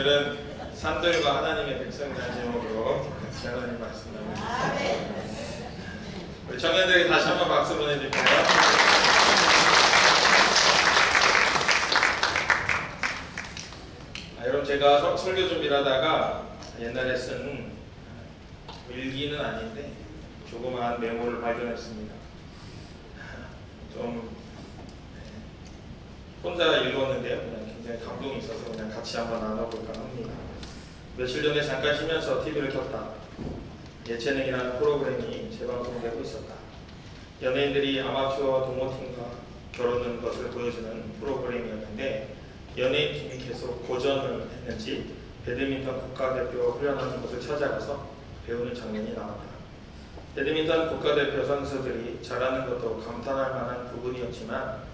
오늘은 산들과 하나님의 백성이라는 제목으로 같이 하나님 말씀 나누겠습니다. 우리 청년들에게 다시 한번 박수 보내드릴게요. 여러분, 제가 설교 준비를 하다가 옛날에 쓴 일기는 아닌데 조그마한 메모를 발견했습니다. 좀 혼자 읽었는데요, 그냥 굉장히 감동이 있어서 그냥 같이 한번 나눠볼까 합니다. 며칠 전에 잠깐 쉬면서 TV를 켰다. 예체능이라는 프로그램이 재방송되고 있었다. 연예인들이 아마추어 동호팀과 겨루는 것을 보여주는 프로그램이었는데, 연예인팀이 계속 고전을 했는지 배드민턴 국가대표 훈련하는 곳을 찾아가서 배우는 장면이 나왔다. 배드민턴 국가대표 선수들이 잘하는 것도 감탄할 만한 부분이었지만,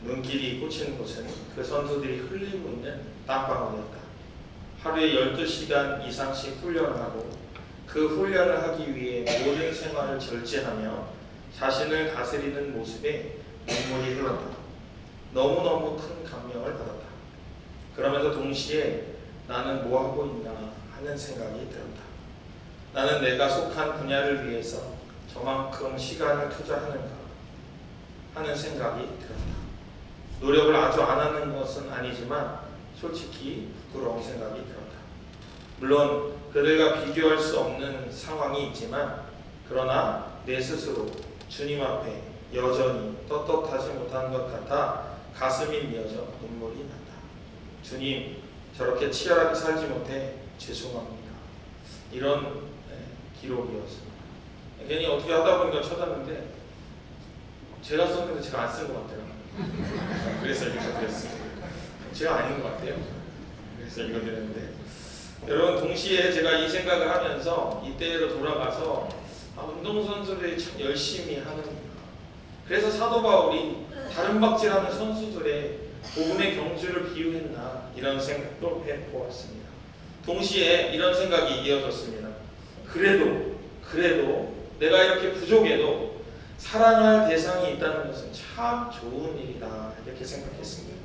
눈길이 꽂힌 곳은 그 선수들이 흘리고 있는 땀방울이었다. 하루에 12시간 이상씩 훈련을 하고 그 훈련을 하기 위해 모든 생활을 절제하며 자신을 다스리는 모습에 눈물이 흘렀다. 너무너무 큰 감명을 받았다. 그러면서 동시에 나는 뭐 하고 있나 하는 생각이 들었다. 나는 내가 속한 분야를 위해서 저만큼 시간을 투자하는가 하는 생각이 들었다. 노력을 아주 안 하는 것은 아니지만 솔직히 부끄러운 생각이 들었다. 물론 그들과 비교할 수 없는 상황이 있지만, 그러나 내 스스로 주님 앞에 여전히 떳떳하지 못한 것 같아 가슴이 미어져 눈물이 난다. 주님, 저렇게 치열하게 살지 못해 죄송합니다. 이런 기록이었습니다. 괜히 어떻게 하다 보니까 찾았는데 제가 썼는데 제가 안 쓴 것 같아요. 그래서 읽어드렸어요. 제가 아닌 것 같아요. 그래서 읽어드렸는데, 여러분, 동시에 제가 이 생각을 하면서 이때로 돌아가서 운동선수들이 참 열심히 하는구나. 그래서 사도 바울이 다른 박질하는 선수들의 복음의 경주를 비유했나, 이런 생각도 해보았습니다. 동시에 이런 생각이 이어졌습니다. 그래도 내가 이렇게 부족해도 사랑할 대상이 있다는 것은 참 좋은 일이다, 이렇게 생각했습니다.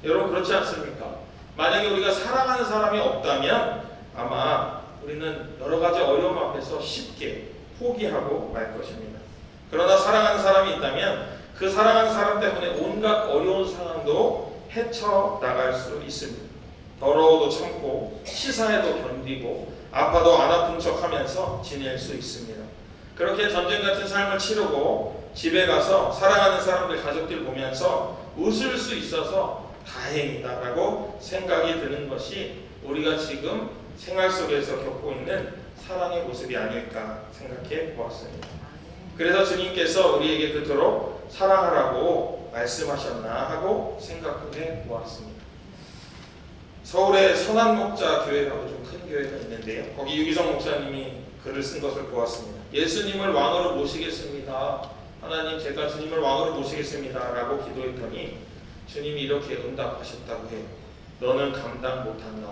여러분, 그렇지 않습니까? 만약에 우리가 사랑하는 사람이 없다면 아마 우리는 여러 가지 어려움 앞에서 쉽게 포기하고 말 것입니다. 그러나 사랑하는 사람이 있다면 그 사랑하는 사람 때문에 온갖 어려운 상황도 헤쳐나갈 수 있습니다. 더러워도 참고 치사해도 견디고 아파도 안 아픈 척하면서 지낼 수 있습니다. 그렇게 전쟁 같은 삶을 치르고 집에 가서 사랑하는 사람들, 가족들 보면서 웃을 수 있어서 다행이다라고 생각이 드는 것이 우리가 지금 생활 속에서 겪고 있는 사랑의 모습이 아닐까 생각해 보았습니다. 그래서 주님께서 우리에게 그토록 사랑하라고 말씀하셨나 하고 생각해 보았습니다. 서울에 선한목자 교회라고 좀 큰 교회가 있는데요, 거기 유기성 목사님이 글을 쓴 것을 보았습니다. 예수님을 왕으로 모시겠습니다. 하나님, 제가 주님을 왕으로 모시겠습니다 라고 기도했더니 주님이 이렇게 응답하셨다고 해요. 너는 감당 못한다.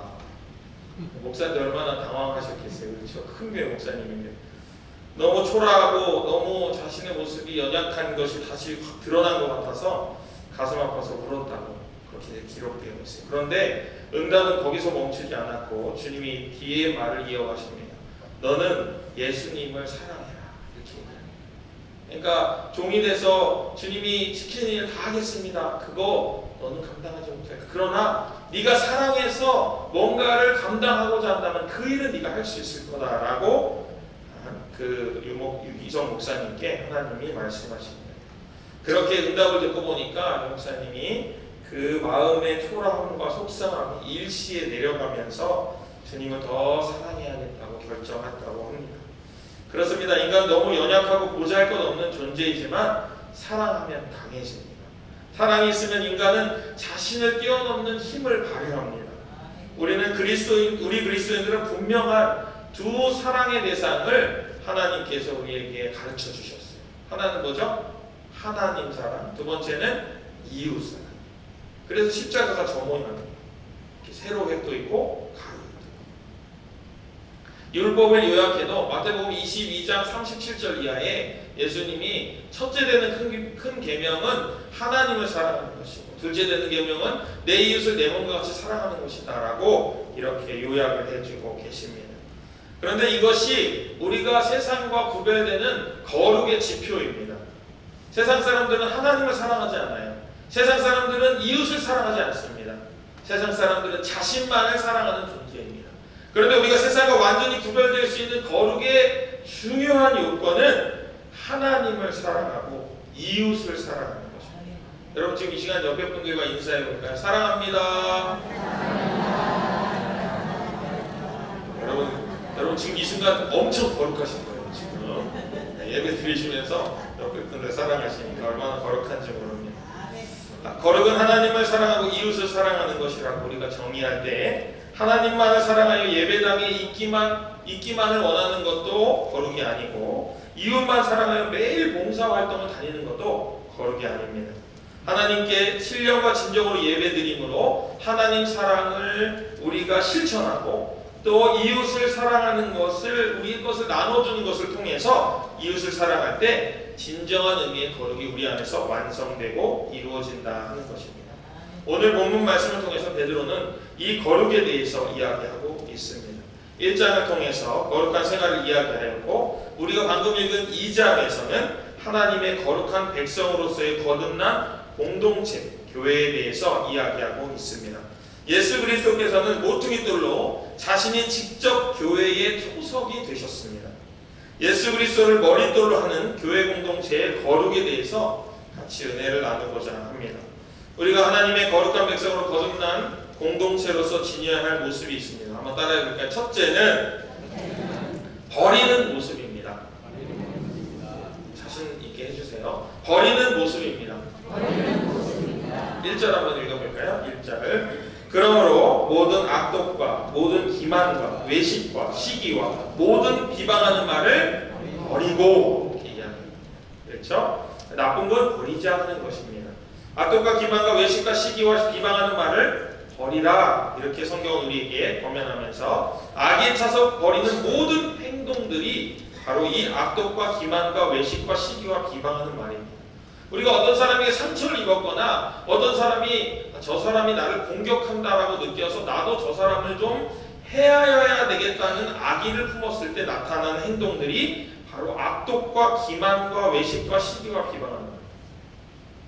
목사님들 얼마나 당황하셨겠어요. 그렇죠? 큰 교회 목사님인데 너무 초라하고 너무 자신의 모습이 연약한 것이 다시 확 드러난 것 같아서 가슴 아파서 울었다고 그렇게 기록되어 있어요. 그런데 응답은 거기서 멈추지 않았고 주님이 뒤에 말을 이어가십니다. 너는 예수님을 사랑해라, 이렇게. 그러니까 종이 돼서 주님이 시키는 일 다 하겠습니다. 그거 너는 감당하지 못해. 그러나 네가 사랑해서 뭔가를 감당하고자 한다면 그 일은 네가 할 수 있을 거다라고 그 유기성 목사님께 하나님이 말씀하십니다. 그렇게 응답을 듣고 보니까 유 목사님이 그 마음의 초라함과 속상함이 일시에 내려가면서 주님을 더 사랑해야겠다고 결정했다고 합니다. 그렇습니다. 인간은 너무 연약하고 보잘것없는 존재이지만 사랑하면 강해집니다. 사랑이 있으면 인간은 자신을 뛰어넘는 힘을 발휘합니다. 우리 그리스도인들은 분명한 두 사랑의 대상을 하나님께서 우리에게 가르쳐 주셨어요. 하나는 뭐죠? 하나님 사랑, 두 번째는 이웃 사랑. 그래서 십자가가 저 모양입니다. 세로획도 있고 가로획도 있고. 율법을 요약해도 마태복음 22장 37절 이하에 예수님이 첫째 되는 큰 계명은 하나님을 사랑하는 것이고, 둘째 되는 계명은 내 이웃을 내 몸과 같이 사랑하는 것이다 라고 이렇게 요약을 해주고 계십니다. 그런데 이것이 우리가 세상과 구별되는 거룩의 지표입니다. 세상 사람들은 하나님을 사랑하지 않아요. 세상 사람들은 이웃을 사랑하지 않습니다. 세상 사람들은 자신만을 사랑하는 존재입니다. 그런데 우리가 세상과 완전히 구별될 수 있는 거룩의 중요한 요건은 하나님을 사랑하고 이웃을 사랑하는 것입니다. 여러분 지금 이 시간 옆에 분들과 인사해 볼까요? 사랑합니다. 여러분 지금 이 순간 엄청 거룩하신 거예요. 지금 예배 드리시면서 옆에 분들 사랑하시니까 얼마나 거룩한지 모릅니다. 거룩은 하나님을 사랑하고 이웃을 사랑하는 것이라고 우리가 정의할 때 하나님만을 사랑하여 예배당에 있기만을 원하는 것도 거룩이 아니고 이웃만 사랑하여 매일 봉사활동을 다니는 것도 거룩이 아닙니다. 하나님께 신령과 진정으로 예배드림으로 하나님 사랑을 우리가 실천하고 또 이웃을 사랑하는 것을 우리 것을 나눠주는 것을 통해서 이웃을 사랑할 때 진정한 의미의 거룩이 우리 안에서 완성되고 이루어진다 하는 것입니다. 오늘 본문 말씀을 통해서 베드로는 이 거룩에 대해서 이야기하고 있습니다. 1장을 통해서 거룩한 생활을 이야기하였고 우리가 방금 읽은 2장에서는 하나님의 거룩한 백성으로서의 거듭난 공동체, 교회에 대해서 이야기하고 있습니다. 예수 그리스도께서는 모퉁이 돌로 자신이 직접 교회의 초석이 되셨습니다. 예수 그리스도를 머릿돌로 하는 교회 공동체의 거룩에 대해서 같이 은혜를 나누고자 합니다. 우리가 하나님의 거룩한 백성으로 거듭난 공동체로서 지녀야 할 모습이 있습니다. 한번 따라해 볼까요? 첫째는 버리는 모습입니다. 자신 있게 해주세요. 버리는 모습입니다. 1절 한번 읽어볼까요? 1절 그러므로 모든 악독과 모든 기만과 외식과 시기와 모든 비방하는 말을 버리고 이렇게 이야기합니다. 그렇죠? 나쁜 건 버리자 하는 것입니다. 악독과 기만과 외식과 시기와 비방하는 말을 버리라 이렇게 성경은 우리에게 권면하면서 악에 차서 버리는 모든 행동들이 바로 이 악독과 기만과 외식과 시기와 비방하는 말입니다. 우리가 어떤 사람에게 상처를 입었거나 어떤 사람이 저 사람이 나를 공격한다라고 느껴서 나도 저 사람을 좀 해하여야 되겠다는 악의를 품었을 때 나타나는 행동들이 바로 악독과 기만과 외식과 시기와 비방하는 거예요.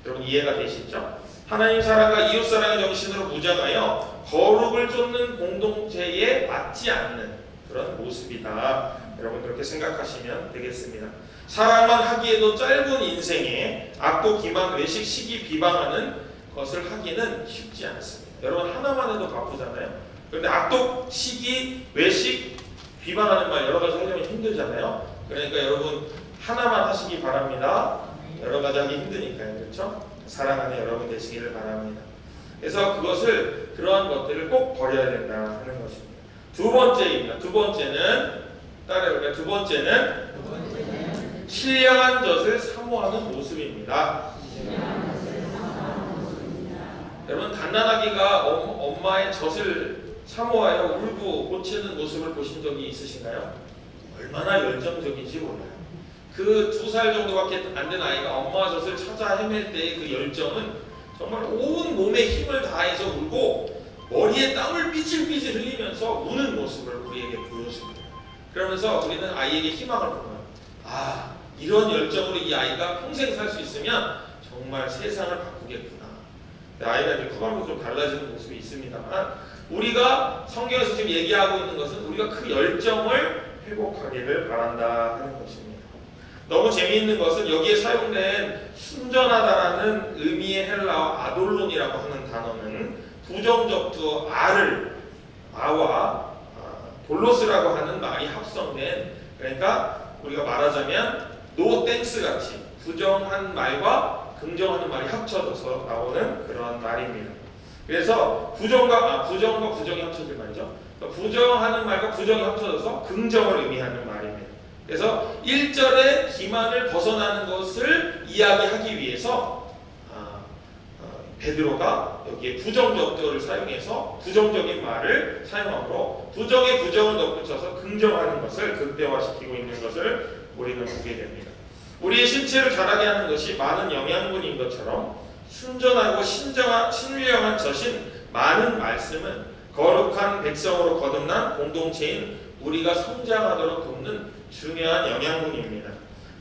여러분 이해가 되시죠? 하나님 사랑과 이웃 사랑의 정신으로 무장하여 거룩을 쫓는 공동체에 맞지 않는 그런 모습이다. 여러분 그렇게 생각하시면 되겠습니다. 사랑만 하기에도 짧은 인생에 악독, 기만, 외식, 시기, 비방하는 것을 하기는 쉽지 않습니다. 여러분 하나만 해도 바쁘잖아요. 그런데 악독, 시기, 외식, 비방하는 말 여러 가지 하려면 힘들잖아요. 그러니까 여러분 하나만 하시기 바랍니다. 여러 가지 하기 힘드니까요. 그렇죠? 사랑하는 여러분 되시기를 바랍니다. 그래서 그러한 것들을 꼭 버려야 된다 하는 것입니다. 두 번째입니다. 두 번째는 따라해볼까요? 두 번째는 신령한 젖을 사모하는 모습입니다. 여러분 갓난아기가 엄마의 젖을 사모하여 울고 고치는 모습을 보신 적이 있으신가요? 얼마나 열정적인지 몰라요. 그 2살 정도밖에 안 된 아이가 엄마 젖을 찾아 헤맬 때의 그 열정은 정말 온 몸에 힘을 다해서 울고 머리에 땀을 삐질삐질 흘리면서 우는 모습을 우리에게 보여줍니다. 그러면서 우리는 아이에게 희망을 보여요. 아, 이런 열정으로 이 아이가 평생 살 수 있으면 정말 세상을 바꾸겠구나. 아이가 이제 커가면서 좀 달라지는 모습이 있습니다만 우리가 성경에서 지금 얘기하고 있는 것은 우리가 그 열정을 회복하기를 바란다 하는 것입니다. 너무 재미있는 것은 여기에 사용된 순전하다라는 의미의 헬라어 아돌론이라고 하는 단어는 부정적두 아와 돌로스라고 하는 말이 합성된, 그러니까 우리가 말하자면 노 땡스 같이 부정한 말과 긍정하는 말이 합쳐져서 나오는 그런 말입니다. 그래서 부정과 부정이 합쳐질 말이죠. 부정하는 말과 부정이 합쳐져서 긍정을 의미하는 말입니다. 그래서 1절의 기만을 벗어나는 것을 이야기하기 위해서 베드로가 여기에 부정적도를 사용해서 부정적인 말을 사용하므로 부정에 부정을 덧붙여서 긍정하는 것을 극대화시키고 있는 것을 우리는 보게 됩니다. 우리의 신체를 자라게 하는 것이 많은 영양분인 것처럼 순전하고 신령한 젖인 많은 말씀은 거룩한 백성으로 거듭난 공동체인 우리가 성장하도록 돕는 중요한 영양분입니다.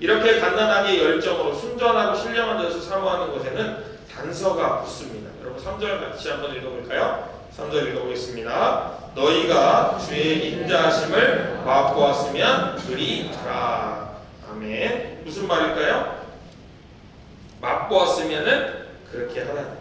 이렇게 간단하게 열정으로 순전하고 신령한 젖을 사모하는 것에는 단서가 붙습니다. 여러분 3절 같이 한번 읽어볼까요? 3절 읽어보겠습니다. 너희가 주의 인자하심을 맛보았으면 그리 하라. 아멘. 무슨 말일까요? 맛보았으면은 그렇게 하라.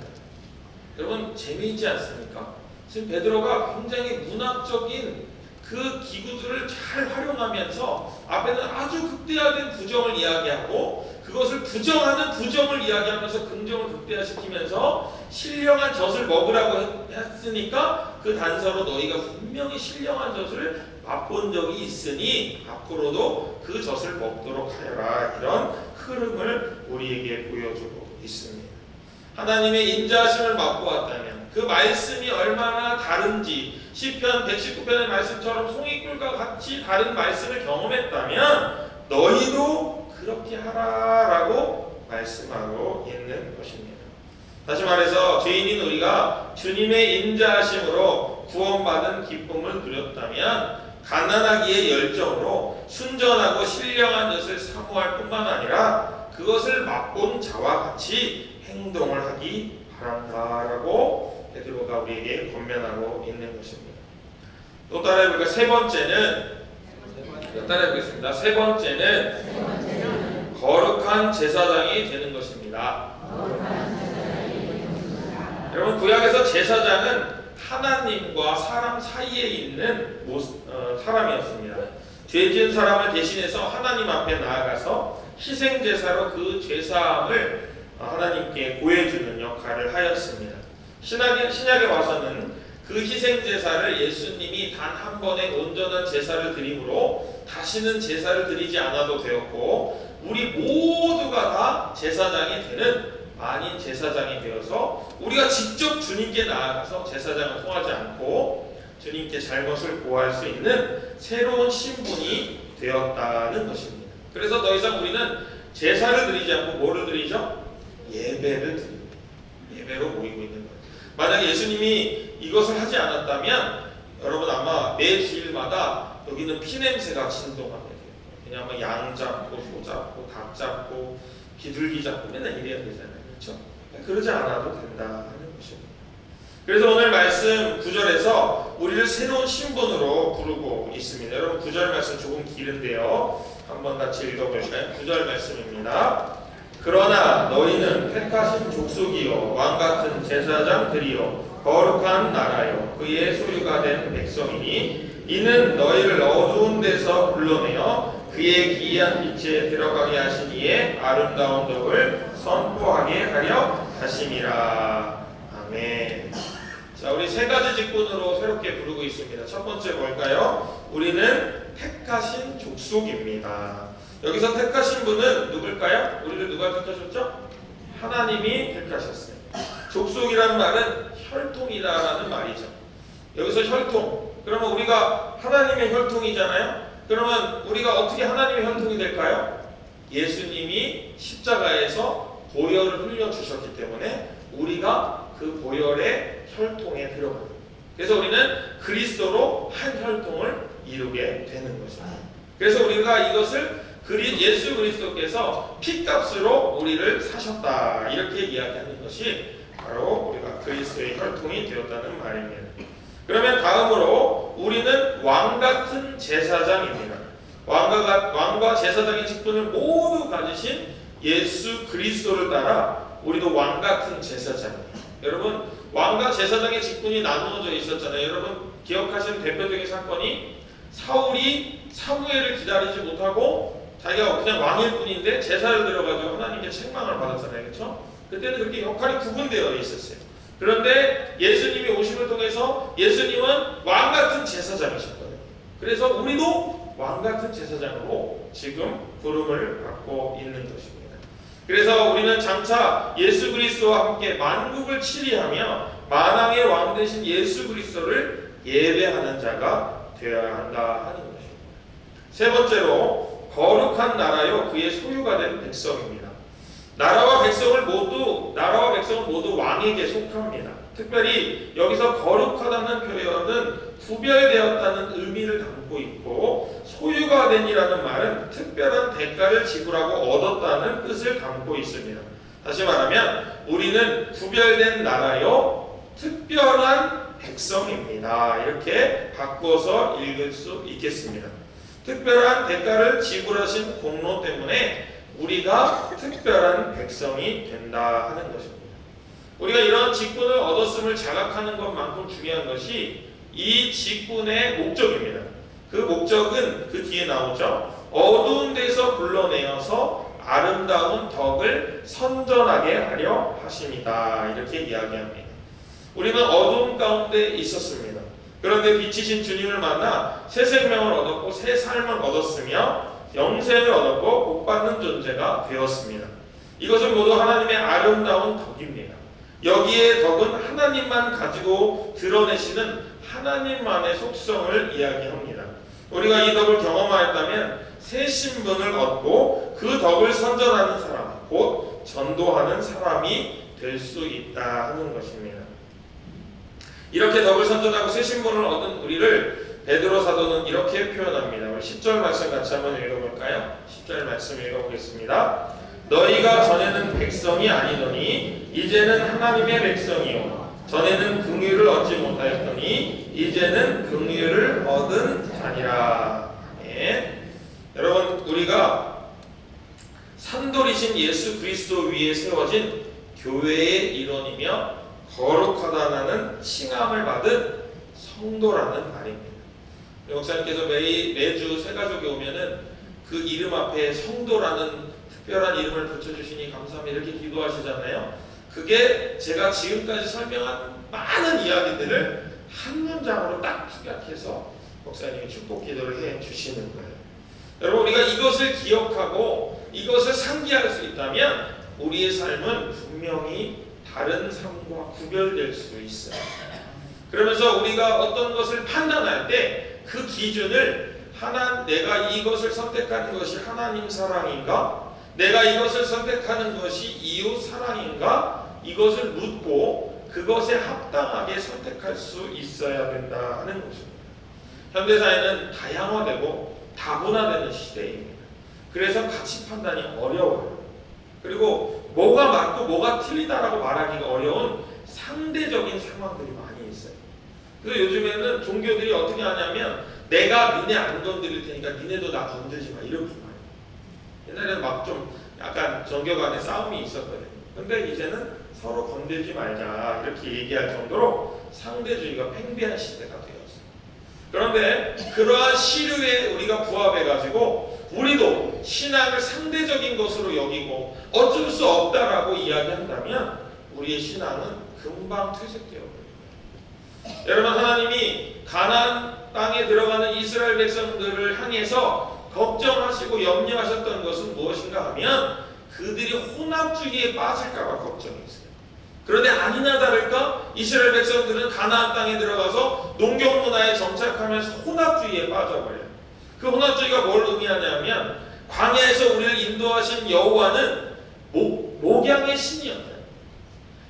여러분 재미있지 않습니까? 지금 베드로가 굉장히 문학적인 그 기구들을 잘 활용하면서 앞에는 아주 극대화된 부정을 이야기하고 그것을 부정하는 부정을 이야기하면서 긍정을 극대화시키면서 신령한 젖을 먹으라고 했으니까 그 단서로 너희가 분명히 신령한 젖을 맛본 적이 있으니 앞으로도 그 젖을 먹도록 하여라. 이런 흐름을 우리에게 보여주고 있습니다. 하나님의 인자하심을 맛보았다면 그 말씀이 얼마나 다른지 시편 119편의 말씀처럼 송이꿀과 같이 다른 말씀을 경험했다면 너희도 그렇게 하라라고 말씀하고 있는 것입니다. 다시 말해서 죄인인 우리가 주님의 인자하심으로 구원받은 기쁨을 누렸다면 가난하기의 열정으로 순전하고 신령한 젖을 사모할 뿐만 아니라 그것을 맛본 자와 같이 행동을 하기 바란다라고 베드로가 우리에게 권면하고 있는 것입니다. 또 따라해볼까요? 세 번째는 따라해보겠습니다. 세 번째는 거룩한 제사장이 되는 것입니다. 여러분 구약에서 제사장은 하나님과 사람 사이에 있는 사람이었습니다. 죄 지은 사람을 대신해서 하나님 앞에 나아가서 희생제사로 그 죄사함을 하나님께 고해주는 역할을 하였습니다. 신약에 와서는 그 희생제사를 예수님이 단 한 번의 온전한 제사를 드림으로 다시는 제사를 드리지 않아도 되었고 우리 모두가 다 제사장이 되는 만인 제사장이 되어서 우리가 직접 주님께 나아가서 제사장을 통하지 않고 주님께 잘못을 고할 수 있는 새로운 신분이 되었다는 것입니다. 그래서 더 이상 우리는 제사를 드리지 않고 뭐를 드리죠? 예배를 드립니다. 예배로 모이고 있는 거예요. 만약에 예수님이 이것을 하지 않았다면 여러분 아마 매 주일마다 여기는 피냄새가 진동하게 돼요. 왜냐하면 양 잡고 소 잡고 닭 잡고 비둘기 잡고 맨날 이래야 되잖아요. 그렇죠? 그러지 않아도 된다는 것입니다. 그래서 오늘 말씀 9절에서 우리를 새로운 신분으로 부르고 있습니다. 여러분 9절 말씀 조금 길은데요. 한번 같이 읽어볼까요? 9절 말씀입니다. 그러나 너희는 택하신 족속이요 왕같은 제사장들이요 거룩한 나라요 그의 소유가 된 백성이니 이는 너희를 어두운 데서 불러내어 그의 기이한 빛에 들어가게 하신 이의 아름다운 덕을 선포하게 하려 하심이라. 아멘. 자, 우리 세 가지 직분으로 새롭게 부르고 있습니다. 첫 번째 뭘까요? 우리는 택하신 족속입니다. 여기서 택하신 분은 누굴까요? 우리를 누가 택하셨죠? 하나님이 택하셨어요. 족속이란 말은 혈통이다라는 말이죠. 여기서 혈통. 그러면 우리가 하나님의 혈통이잖아요. 그러면 우리가 어떻게 하나님의 혈통이 될까요? 예수님이 십자가에서 보혈을 흘려주셨기 때문에 우리가 그 보혈의 혈통에 들어갑니다. 그래서 우리는 그리스도로 한 혈통을 이루게 되는 것입니다. 그래서 우리가 이것을 예수 그리스도께서 피값으로 우리를 사셨다 이렇게 이야기하는 것이 바로 우리가 그리스도의 혈통이 되었다는 말입니다. 그러면 다음으로 우리는 왕같은 제사장입니다. 왕과 제사장의 직분을 모두 가지신 예수 그리스도를 따라 우리도 왕같은 제사장입니다. 여러분 왕과 제사장의 직분이 나누어져 있었잖아요. 여러분 기억하시는 대표적인 사건이 사울이 사무엘을 기다리지 못하고 자기가 그냥 왕일 뿐인데 제사를 들어가지고 하나님께 책망을 받았잖아요. 그렇죠? 그때는 그렇게 역할이 구분되어 있었어요. 그런데 예수님이 오심을 통해서 예수님은 왕같은 제사장이신 거예요. 그래서 우리도 왕같은 제사장으로 지금 부름을 받고 있는 것입니다. 그래서 우리는 장차 예수 그리스도와 함께 만국을 치리하며 만왕의 왕 되신 예수 그리스도를 예배하는 자가 되어야 한다 하는 것입니다. 세 번째로 거룩한 나라요 그의 소유가 된 백성입니다. 나라와 백성은 모두 왕에게 속합니다. 특별히 여기서 거룩하다는 표현은 구별되었다는 의미를 담고 있고, 소유가 된이라는 말은 특별한 대가를 지불하고 얻었다는 뜻을 담고 있습니다. 다시 말하면 우리는 구별된 나라요 특별한 백성입니다. 이렇게 바꿔서 읽을 수 있겠습니다. 특별한 대가를 지불하신 공로 때문에 우리가 특별한 백성이 된다 하는 것입니다. 우리가 이런 직분을 얻었음을 자각하는 것만큼 중요한 것이 이 직분의 목적입니다. 그 목적은 그 뒤에 나오죠. 어두운 데서 불러내어서 아름다운 덕을 선전하게 하려 하심이다. 이렇게 이야기합니다. 우리는 어두운 가운데 있었습니다. 그런데 빛이신 주님을 만나 새 생명을 얻었고 새 삶을 얻었으며 영생을 얻었고 복받는 존재가 되었습니다. 이것은 모두 하나님의 아름다운 덕입니다. 여기에 덕은 하나님만 가지고 드러내시는 하나님만의 속성을 이야기합니다. 우리가 이 덕을 경험하였다면 새 신분을 얻고 그 덕을 선전하는 사람, 곧 전도하는 사람이 될 수 있다 하는 것입니다. 이렇게 덕을 선전하고 새 신분을 얻은 우리를 베드로 사도는 이렇게 표현합니다. 우리 10절 말씀 같이 한번 읽어볼까요? 10절 말씀 읽어보겠습니다. 너희가 전에는 백성이 아니더니 이제는 하나님의 백성이요 전에는 긍휼을 얻지 못하였더니 이제는 긍휼을 얻은 자니라. 네. 여러분, 우리가 산돌이신 예수 그리스도 위에 세워진 교회의 일원이며 거룩하다는 칭함을 받은 성도라는 말입니다. 목사님께서 매주 새가족에 오면은 그 이름 앞에 성도라는 특별한 이름을 붙여주시니 감사합니다 이렇게 기도하시잖아요. 그게 제가 지금까지 설명한 많은 이야기들을 한 문장으로 딱 축약해서 목사님이 축복 기도를 해 주시는 거예요. 여러분, 우리가 이것을 기억하고 이것을 상기할 수 있다면 우리의 삶은 분명히 다른 삶과 구별될 수 있어요. 그러면서 우리가 어떤 것을 판단할 때 그 기준을 내가 이것을 선택하는 것이 하나님 사랑인가? 내가 이것을 선택하는 것이 이웃 사랑인가? 이것을 묻고 그것에 합당하게 선택할 수 있어야 된다 하는 것입니다. 현대사회는 다양화되고 다분화되는 시대입니다. 그래서 가치 판단이 어려워요. 그리고 뭐가 맞고 뭐가 틀리다라고 말하기가 어려운 상대적인 상황들이 많이 있어요. 그래서 요즘에는 종교들이 어떻게 하냐면 내가 니네 안 건드릴 테니까 니네도 나 건들지 마 이렇게 말해요. 옛날에는 막 좀 약간 종교 간에 싸움이 있었거든요. 근데 이제는 서로 건들지 말자 이렇게 얘기할 정도로 상대주의가 팽배한 시대가 되었어요. 그런데 그러한 시류에 우리가 부합해가지고 우리도 신앙을 상대적인 것으로 여기고 어쩔 수 없다라고 이야기한다면 우리의 신앙은 금방 퇴색되어 버립니다. 여러분, 하나님이 가나안 땅에 들어가는 이스라엘 백성들을 향해서 걱정하시고 염려하셨던 것은 무엇인가 하면 그들이 혼합주의에 빠질까봐 걱정했어요. 그런데 아니나 다를까 이스라엘 백성들은 가나안 땅에 들어가서 농경 문화에 정착하면서 혼합주의에 빠져버려요. 그 혼합주의가 뭘 의미하냐면 광야에서 우리를 인도하신 여호와는 목양의 신이었다.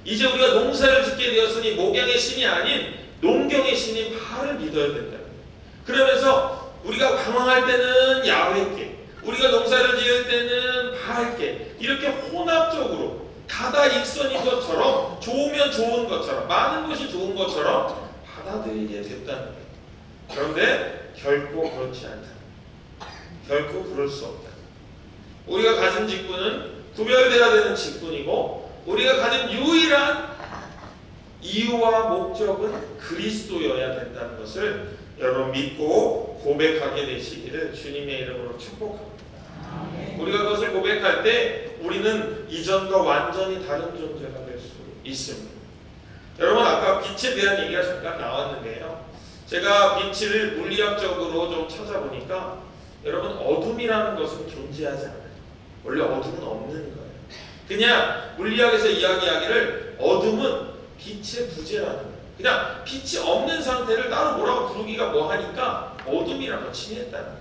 이제 우리가 농사를 짓게 되었으니 목양의 신이 아닌 농경의 신인 바알을 믿어야 된다. 그러면서 우리가 방황할 때는 야훼께, 우리가 농사를 지을 때는 바알께, 이렇게 혼합적으로 다다익선인 것처럼, 좋으면 좋은 것처럼, 많은 것이 좋은 것처럼 받아들이게 됐다는 거예요. 그런데 결코 그렇지 않다. 결코 그럴 수 없다. 우리가 가진 직분은 구별되어야 되는 직분이고 우리가 가진 유일한 이유와 목적은 그리스도여야 된다는 것을 여러분 믿고 고백하게 되시기를 주님의 이름으로 축복합니다. 우리가 그것을 고백할 때 우리는 이전과 완전히 다른 존재가 될 수 있습니다. 여러분, 아까 빛에 대한 얘기가 잠깐 나왔는데요. 제가 빛을 물리학적으로 좀 찾아보니까 여러분, 어둠이라는 것은 존재하지 않아요. 원래 어둠은 없는 거예요. 그냥 물리학에서 이야기하기를 어둠은 빛의 부재라는 거예요. 그냥 빛이 없는 상태를 따로 뭐라고 부르기가 뭐하니까 어둠이라고 칭했다는 거예요.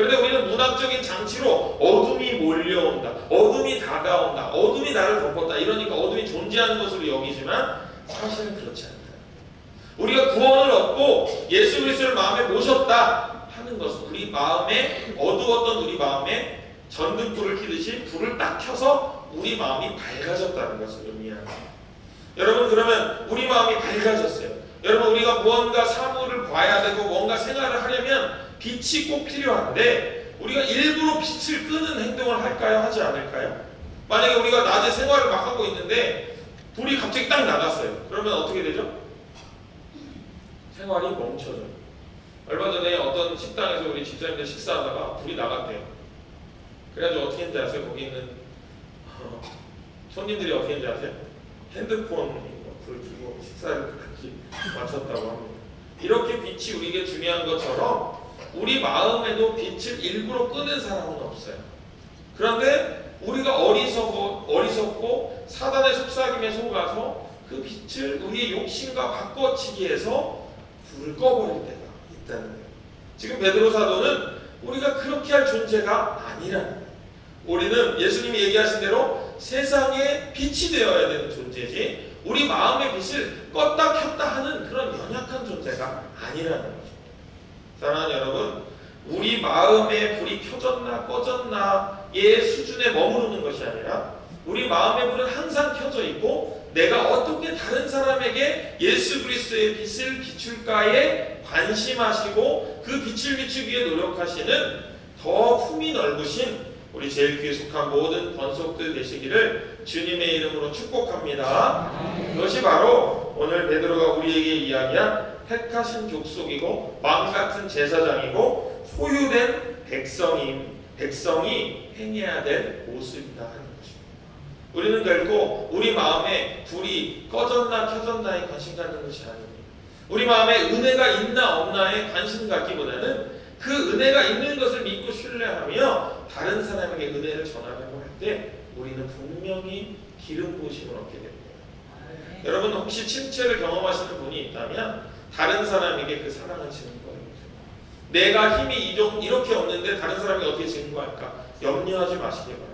그런데 우리는 문학적인 장치로 어둠이 몰려온다, 어둠이 다가온다, 어둠이 나를 덮었다, 이러니까 어둠이 존재하는 것으로 여기지만 사실은 그렇지 않다. 우리가 구원을 얻고 예수 그리스도를 마음에 모셨다 하는 것은 우리 마음에 어두웠던 우리 마음에 전등불을 켜듯이 불을 딱 켜서 우리 마음이 밝아졌다는 것을 의미합니다. 여러분, 그러면 우리 마음이 밝아졌어요. 여러분, 우리가 무언가 사물을 봐야 되고 뭔가 생활을 하려면 빛이 꼭 필요한데 우리가 일부러 빛을 끄는 행동을 할까요? 하지 않을까요? 만약에 우리가 낮에 생활을 막 하고 있는데 불이 갑자기 딱 나갔어요. 그러면 어떻게 되죠? 생활이 멈춰져요. 얼마 전에 어떤 식당에서 우리 집사님들 식사하다가 불이 나갔대요. 그래가지고 어떻게 했는지 아세요? 거기 있는 손님들이 어떻게 했는지 아세요? 핸드폰 불 켜고 식사를 같이 마쳤다고 합니다. 이렇게 빛이 우리에게 중요한 것처럼 우리 마음에도 빛을 일부러 끄는 사람은 없어요. 그런데 우리가 어리석고 사단의 속삭임에 속아서 그 빛을 우리의 욕심과 바꿔치기 해서 불을 꺼버릴 때가 있다는 거예요. 지금 베드로 사도는 우리가 그렇게 할 존재가 아니라는 거예요. 우리는 예수님이 얘기하신 대로 세상에 빛이 되어야 되는 존재지 우리 마음의 빛을 껐다 켰다 하는 그런 연약한 존재가 아니라는 거죠. 사랑하는 여러분, 우리 마음의 불이 켜졌나 꺼졌나의 수준에 머무르는 것이 아니라 우리 마음의 불은 항상 켜져 있고 내가 어떻게 다른 사람에게 예수 그리스도의 빛을 비출까에 관심하시고 그 빛을 비추기 위해 노력하시는 더 품이 넓으신 우리 제일교회에 속한 모든 권속들 되시기를 주님의 이름으로 축복합니다. 그것이 바로 오늘 베드로가 우리에게 이야기한 택하신 족속이고 왕같은 제사장이고 소유된 백성이 행해야 될 모습이다 하는 것입니다. 우리는 결국 우리 마음에 불이 꺼졌나 켜졌나에 관심 갖는 것이 아닙니다. 우리 마음에 은혜가 있나 없나에 관심 갖기보다는 그 은혜가 있는 것을 믿고 신뢰하며 다른 사람에게 은혜를 전하려고 할 때 우리는 분명히 기름 부으심을 얻게 됩니다. 여러분, 혹시 침체를 경험하시는 분이 있다면 다른 사람에게 그 사랑을 증거해요. 내가 힘이 이렇게 없는데 다른 사람이 어떻게 증거할까? 염려하지 마시기 바랍니다.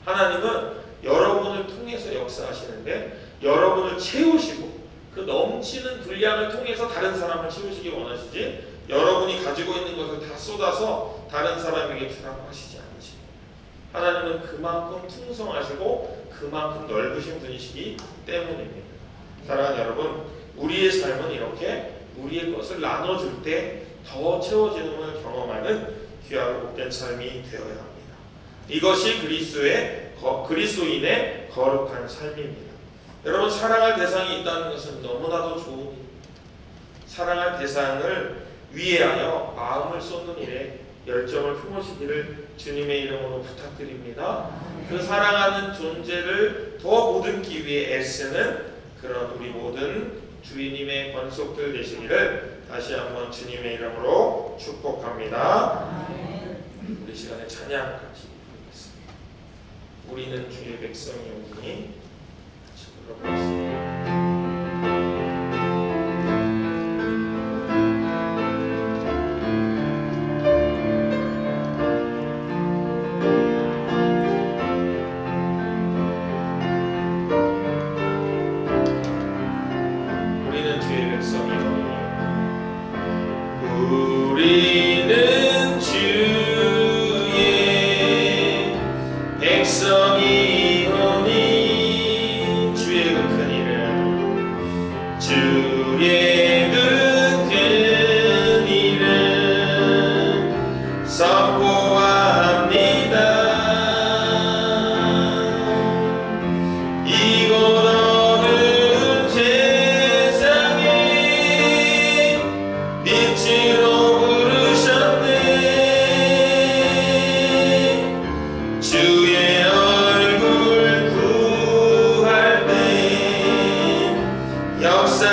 하나님은 여러분을 통해서 역사하시는데 여러분을 채우시고 그 넘치는 분량을 통해서 다른 사람을 채우시기 원하시지 여러분이 가지고 있는 것을 다 쏟아서 다른 사람에게 주라고 하시지 않으십니다. 하나님은 그만큼 풍성하시고 그만큼 넓으신 분이시기 때문입니다. 사랑하는 여러분, 우리의 삶은 이렇게 우리의 것을 나눠줄 때 더 채워지는 경험하는 귀하고 복된 삶이 되어야 합니다. 이것이 그리스도인의 거룩한 삶입니다. 여러분, 사랑할 대상이 있다는 것은 너무나도 좋은 일입니다. 사랑할 대상을 위하여 마음을 쏟는 일에 열정을 품으시기를 주님의 이름으로 부탁드립니다. 그 사랑하는 존재를 더 보듬기 위해 애쓰는 그런 우리 모든 주님의 권속들 되시기를 다시 한번 주님의 이름으로 축복합니다. 우리 시간에 찬양 같이 부르겠습니다. 우리는 주의 백성이오니 같이 불러보겠습니다. 우리는 주의 백성이오니 주의 그 큰 이름 주의 그 큰 이름 선포합니다. 이곳 어두운 세상에 빛으로 역사